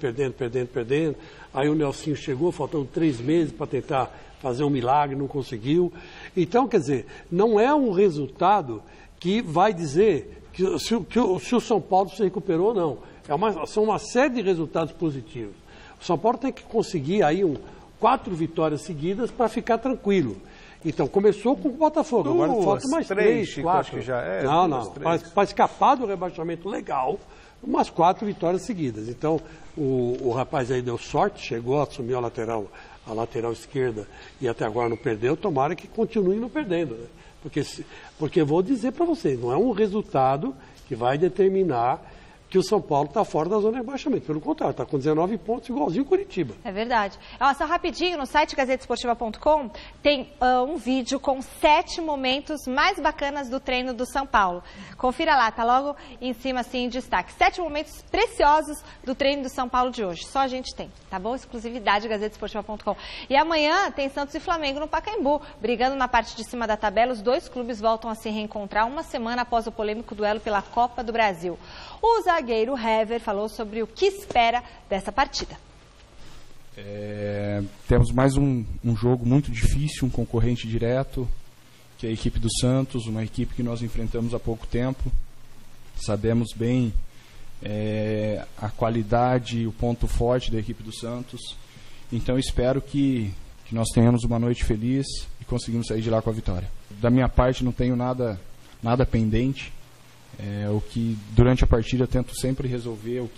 Aí o Nelsinho chegou, faltando 3 meses para tentar fazer um milagre, não conseguiu. Então, quer dizer, não é um resultado que vai dizer que se o São Paulo se recuperou ou não. São uma série de resultados positivos. O São Paulo tem que conseguir aí 4 vitórias seguidas para ficar tranquilo. Então, começou com o Botafogo, agora falta mais 3, 4. Acho que já é. Não. Para escapar do rebaixamento legal, umas 4 vitórias seguidas. Então, o rapaz aí deu sorte, chegou, assumiu a lateral esquerda e até agora não perdeu. Tomara que continue não perdendo, né? Porque vou dizer para vocês, não é um resultado que vai determinar que o São Paulo está fora da zona de rebaixamento. Pelo contrário, está com 19 pontos, igualzinho o Curitiba. É verdade. Só rapidinho, no site gazetesportiva.com tem um vídeo com 7 momentos mais bacanas do treino do São Paulo. Confira lá, tá logo em cima, assim, em destaque. 7 momentos preciosos do treino do São Paulo de hoje. Só a gente tem, tá bom? Exclusividade, gazetesportiva.com. E amanhã tem Santos e Flamengo no Pacaembu. Brigando na parte de cima da tabela, os 2 clubes voltam a se reencontrar uma semana após o polêmico duelo pela Copa do Brasil. O zagueiro Hever falou sobre o que espera dessa partida. Temos mais um jogo muito difícil, um concorrente direto, que é a equipe do Santos, uma equipe que nós enfrentamos há pouco tempo. Sabemos bem a qualidade e o ponto forte da equipe do Santos. Então espero que nós tenhamos uma noite feliz e conseguimos sair de lá com a vitória. Da minha parte não tenho nada pendente. O que durante a partida eu tento sempre resolver o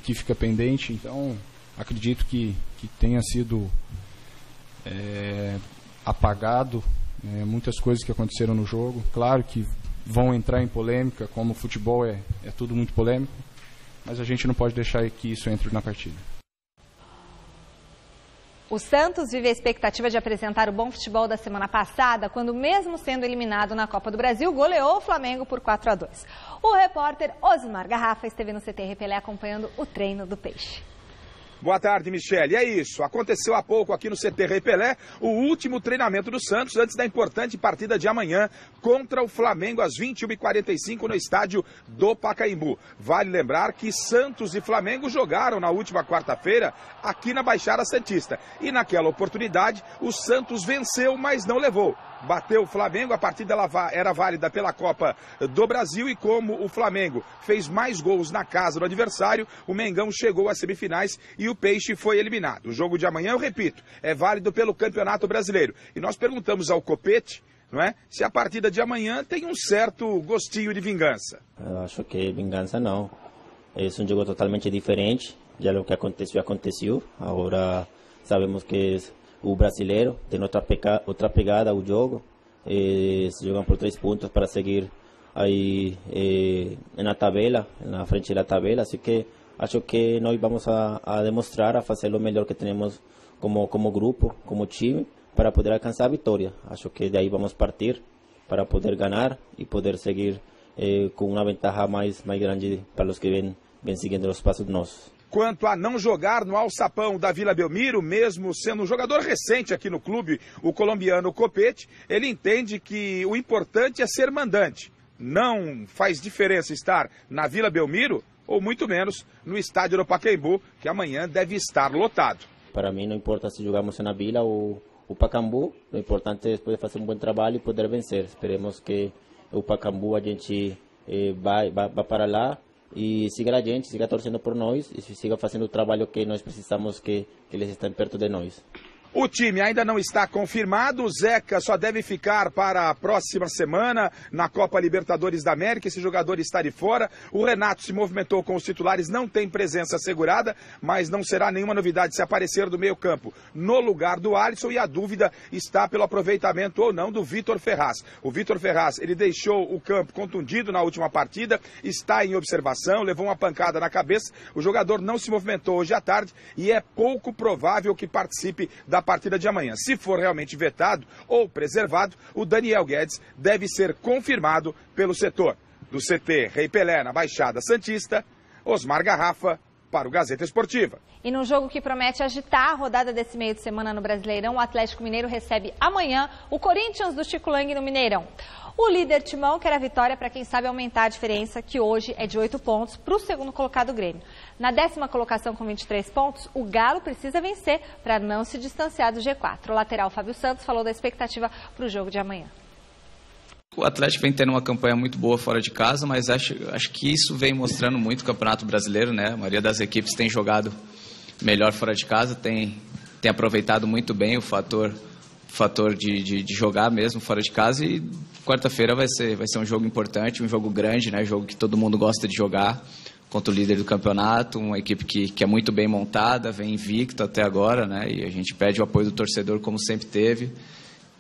que fica pendente, então acredito que tenha sido apagado muitas coisas que aconteceram no jogo. Claro que vão entrar em polêmica, como o futebol é tudo muito polêmico, mas a gente não pode deixar que isso entre na partida. O Santos vive a expectativa de apresentar o bom futebol da semana passada, quando, mesmo sendo eliminado na Copa do Brasil, goleou o Flamengo por 4-2. O repórter Osmar Garrafa esteve no CT Repelé acompanhando o treino do Peixe. Boa tarde, Michele. É isso, aconteceu há pouco aqui no CT Repelé o último treinamento do Santos antes da importante partida de amanhã contra o Flamengo às 21h45 no estádio do Pacaembu. Vale lembrar que Santos e Flamengo jogaram na última quarta-feira aqui na Baixada Santista. E naquela oportunidade o Santos venceu, mas não levou. Bateu o Flamengo, a partida era válida pela Copa do Brasil e como o Flamengo fez mais gols na casa do adversário, o Mengão chegou às semifinais e o Peixe foi eliminado. O jogo de amanhã, eu repito, é válido pelo Campeonato Brasileiro. E nós perguntamos ao Copete, não é, se a partida de amanhã tem um certo gostinho de vingança. Eu acho que vingança não. É um jogo totalmente diferente. Já o que aconteceu. Agora sabemos que o brasileiro tem outra pegada ao jogo, se jogam por 3 pontos para seguir aí na tabela, na frente da tabela, assim que acho que nós vamos a demonstrar, a fazer o melhor que temos como grupo, como time, para poder alcançar a vitória. Acho que daí vamos partir para poder ganhar e poder seguir com uma ventaja mais grande para os que vêm seguindo os passos nossos. Quanto a não jogar no alçapão da Vila Belmiro, mesmo sendo um jogador recente aqui no clube, o colombiano Copete, ele entende que o importante é ser mandante. Não faz diferença estar na Vila Belmiro ou muito menos no estádio do Pacaembu, que amanhã deve estar lotado. Para mim não importa se jogamos na Vila ou o Pacaembu, o importante é poder fazer um bom trabalho e poder vencer. Esperemos que o Pacaembu a gente vai para lá e siga a gente, siga torcendo por nós e siga fazendo o trabalho que nós precisamos, que eles estão perto de nós. O time ainda não está confirmado, o Zeca só deve ficar para a próxima semana na Copa Libertadores da América, esse jogador está de fora. O Renato se movimentou com os titulares, não tem presença assegurada, mas não será nenhuma novidade se aparecer do meio campo no lugar do Alisson, e a dúvida está pelo aproveitamento ou não do Vitor Ferraz. O Vitor Ferraz, ele deixou o campo contundido na última partida, está em observação, levou uma pancada na cabeça, o jogador não se movimentou hoje à tarde e é pouco provável que participe da partida de amanhã. Se for realmente vetado ou preservado, o Daniel Guedes deve ser confirmado pelo setor. Do CT Rei Pelé, na Baixada Santista, Osmar Garrafa, para o Gazeta Esportiva. E num jogo que promete agitar a rodada desse meio de semana no Brasileirão, o Atlético Mineiro recebe amanhã o Corinthians do Chico Lang no Mineirão. O líder Timão quer a vitória para quem sabe aumentar a diferença, que hoje é de 8 pontos, para o segundo colocado Grêmio. Na 10ª colocação com 23 pontos, o Galo precisa vencer para não se distanciar do G4. O lateral Fábio Santos falou da expectativa para o jogo de amanhã. O Atlético vem tendo uma campanha muito boa fora de casa, mas acho que isso vem mostrando muito o Campeonato Brasileiro, né? A maioria das equipes tem jogado melhor fora de casa, tem aproveitado muito bem o fator de jogar mesmo fora de casa, e quarta-feira vai ser um jogo importante, um jogo grande, né? Jogo que todo mundo gosta de jogar, contra o líder do campeonato, uma equipe que é muito bem montada, vem invicta até agora, né? E a gente pede o apoio do torcedor como sempre teve,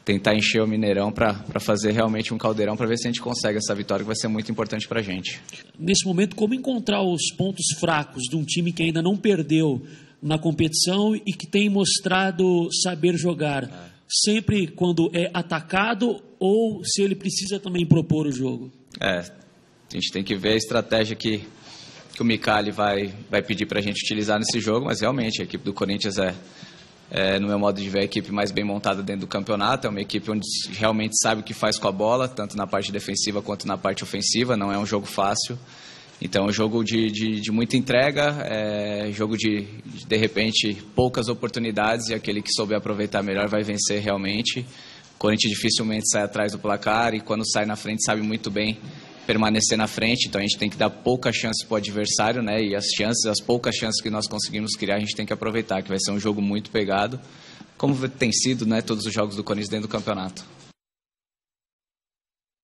tentar encher o Mineirão para fazer realmente um caldeirão, para ver se a gente consegue essa vitória, que vai ser muito importante para a gente. Nesse momento, como encontrar os pontos fracos de um time que ainda não perdeu na competição e que tem mostrado saber jogar, sempre quando é atacado, ou se ele precisa também propor o jogo? A gente tem que ver a estratégia que o Micali vai pedir para a gente utilizar nesse jogo, mas realmente a equipe do Corinthians no meu modo de ver, a equipe mais bem montada dentro do campeonato. É uma equipe onde realmente sabe o que faz com a bola, tanto na parte defensiva quanto na parte ofensiva. Não é um jogo fácil. Então é um jogo de muita entrega, jogo de repente, poucas oportunidades, e aquele que souber aproveitar melhor vai vencer realmente. O Corinthians dificilmente sai atrás do placar, e quando sai na frente sabe muito bem permanecer na frente, então a gente tem que dar poucas chances para o adversário, né? E as poucas chances que nós conseguimos criar, a gente tem que aproveitar, que vai ser um jogo muito pegado, como tem sido, né, todos os jogos do Corinthians dentro do campeonato.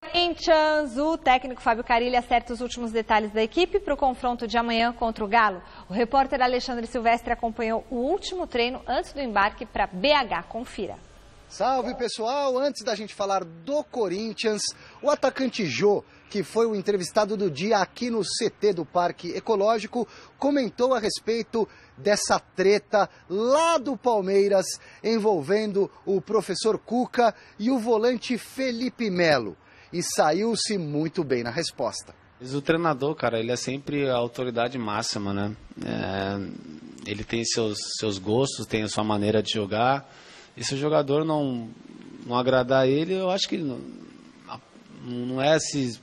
Corinthians, o técnico Fábio Carilli acerta os últimos detalhes da equipe para o confronto de amanhã contra o Galo. O repórter Alexandre Silvestre acompanhou o último treino antes do embarque para BH. Confira. Salve, pessoal! Antes da gente falar do Corinthians, o atacante Jô, que foi o entrevistado do dia aqui no CT do Parque Ecológico, comentou a respeito dessa treta lá do Palmeiras envolvendo o professor Cuca e o volante Felipe Melo. E saiu-se muito bem na resposta. O treinador, cara, ele é sempre a autoridade máxima, né? Ele tem seus gostos, tem a sua maneira de jogar. E se o jogador não agradar ele, eu acho que não é se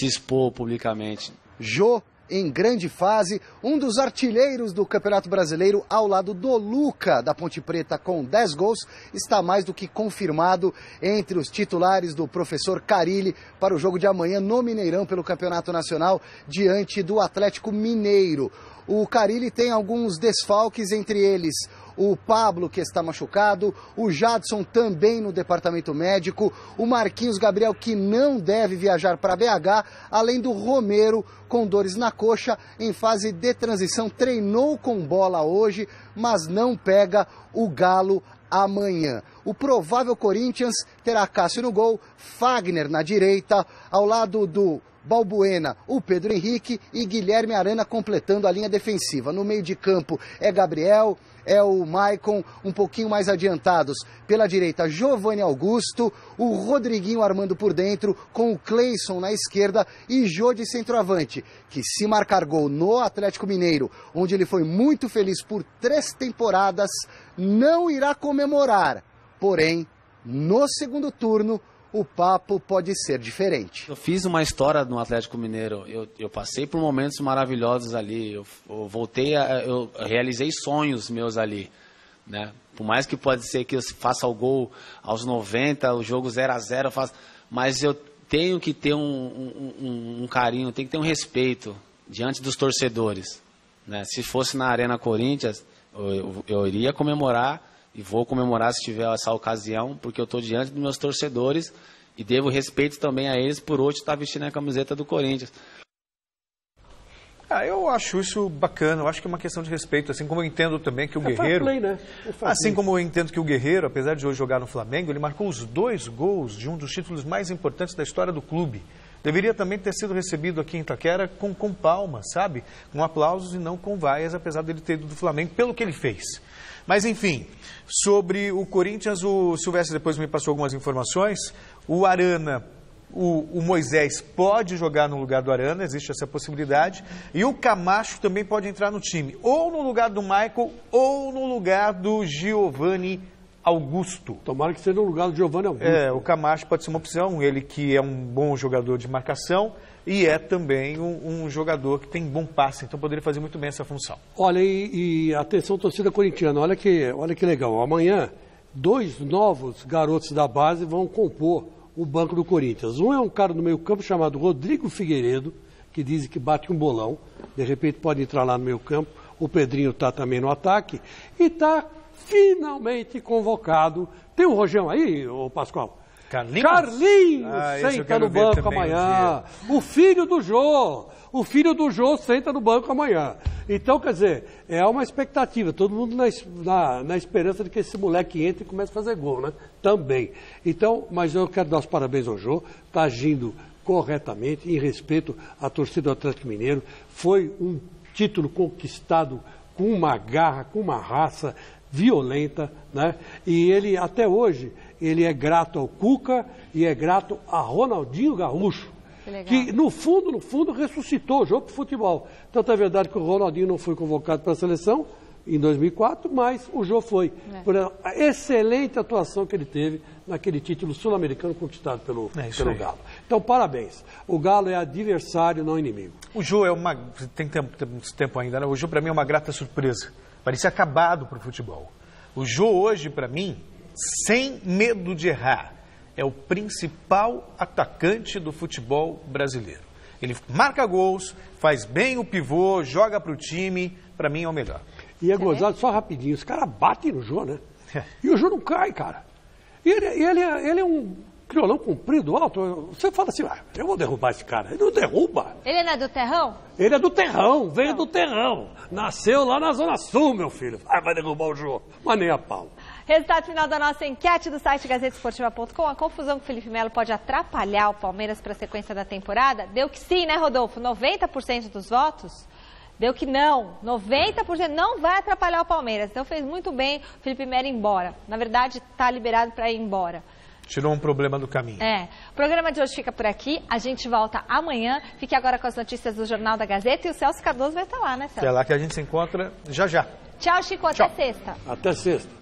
expor publicamente. Jô, em grande fase, um dos artilheiros do Campeonato Brasileiro, ao lado do Luca, da Ponte Preta, com 10 gols, está mais do que confirmado entre os titulares do professor Carilli para o jogo de amanhã no Mineirão pelo Campeonato Nacional, diante do Atlético Mineiro. O Carilli tem alguns desfalques, entre eles o Pablo, que está machucado, o Jadson também no departamento médico, o Marquinhos Gabriel, que não deve viajar para BH, além do Romero, com dores na coxa, em fase de transição, treinou com bola hoje, mas não pega o Galo amanhã. O provável Corinthians terá Cássio no gol, Fagner na direita, ao lado do Balbuena, o Pedro Henrique e Guilherme Arana completando a linha defensiva. No meio de campo é Gabriel, é o Maicon um pouquinho mais adiantados. Pela direita, Giovanni Augusto, o Rodriguinho armando por dentro, com o Cleison na esquerda e Jô de centroavante, que se marcar gol no Atlético Mineiro, onde ele foi muito feliz por 3 temporadas, não irá comemorar. Porém, no segundo turno, o papo pode ser diferente. Eu fiz uma história no Atlético Mineiro, eu passei por momentos maravilhosos ali, eu realizei sonhos meus ali, né? Por mais que pode ser que eu faça o gol aos 90, o jogo 0-0, mas eu tenho que ter um carinho, tenho que ter um respeito diante dos torcedores, né? Se fosse na Arena Corinthians, eu iria comemorar, e vou comemorar se tiver essa ocasião, porque eu estou diante dos meus torcedores e devo respeito também a eles por hoje estar vestindo a camiseta do Corinthians. Eu acho isso bacana, eu acho que é uma questão de respeito, assim como eu entendo também que o Guerreiro... Play, né? Assim como eu entendo que o Guerreiro, apesar de hoje jogar no Flamengo, ele marcou os 2 gols de um dos títulos mais importantes da história do clube. Deveria também ter sido recebido aqui em Itaquera com palmas, sabe? Com aplausos e não com vaias, apesar dele ter ido do Flamengo, pelo que ele fez. Mas, enfim, sobre o Corinthians, o Silvestre depois me passou algumas informações. O Arana O Moisés pode jogar no lugar do Arana, existe essa possibilidade. E o Camacho também pode entrar no time, ou no lugar do Michael, ou no lugar do Giovanni Augusto. Tomara que seja no lugar do Giovanni Augusto. O Camacho pode ser uma opção, ele que é um bom jogador de marcação e é também um jogador que tem bom passe, então poderia fazer muito bem essa função. Olha, e atenção, torcida corintiana, olha que legal. Amanhã, 2 novos garotos da base vão compor o banco do Corinthians. Um é um cara no meio campo chamado Rodrigo Figueiredo, que dizem que bate um bolão, de repente pode entrar lá no meio campo. O Pedrinho está também no ataque e está finalmente convocado. Tem um rojão aí, ô Pascoal? Carlinhos senta no banco amanhã. O filho do Jô senta no banco amanhã. Então, quer dizer, é uma expectativa. Todo mundo na esperança de que esse moleque entre e comece a fazer gol, né? Também. Então, mas eu quero dar os parabéns ao Jô. Está agindo corretamente, em respeito à torcida do Atlético Mineiro. Foi um título conquistado com uma garra, com uma raça violenta, né? E ele, até hoje, ele é grato ao Cuca e é grato a Ronaldinho Gaúcho, que no fundo, ressuscitou o jogo de futebol. Tanto é verdade que o Ronaldinho não foi convocado para a seleção em 2004, mas o Jô foi, por a excelente atuação que ele teve naquele título sul-americano conquistado pelo Galo. Então, parabéns. O Galo é adversário, não inimigo. O Jô é tem tempo ainda, né? O Jô, para mim, é uma grata surpresa. Parecia acabado para o futebol. O Jô hoje, para mim, sem medo de errar, é o principal atacante do futebol brasileiro. Ele marca gols, faz bem o pivô, joga para o time, para mim é o melhor. E é gozado só rapidinho, os caras batem no Jô, né? E o Jô não cai, cara. E ele é um criolão comprido, alto. Você fala assim, eu vou derrubar esse cara. Ele não derruba. Ele não é do terrão? Ele é do terrão, veio do terrão. Nasceu lá na Zona Sul, meu filho. Vai derrubar o Jô, mas nem a pau. Resultado final da nossa enquete do site gazetesportiva.com. A confusão com o Felipe Melo pode atrapalhar o Palmeiras para a sequência da temporada? Deu que sim, né, Rodolfo? 90% dos votos? Deu que não. 90% não vai atrapalhar o Palmeiras. Então fez muito bem o Felipe Melo ir embora. Na verdade, está liberado para ir embora. Tirou um problema do caminho. O programa de hoje fica por aqui. A gente volta amanhã. Fique agora com as notícias do Jornal da Gazeta. E o Celso Cardoso vai estar lá, né, Celso? É lá que a gente se encontra já. Tchau, Chico. Até sexta. Até sexta.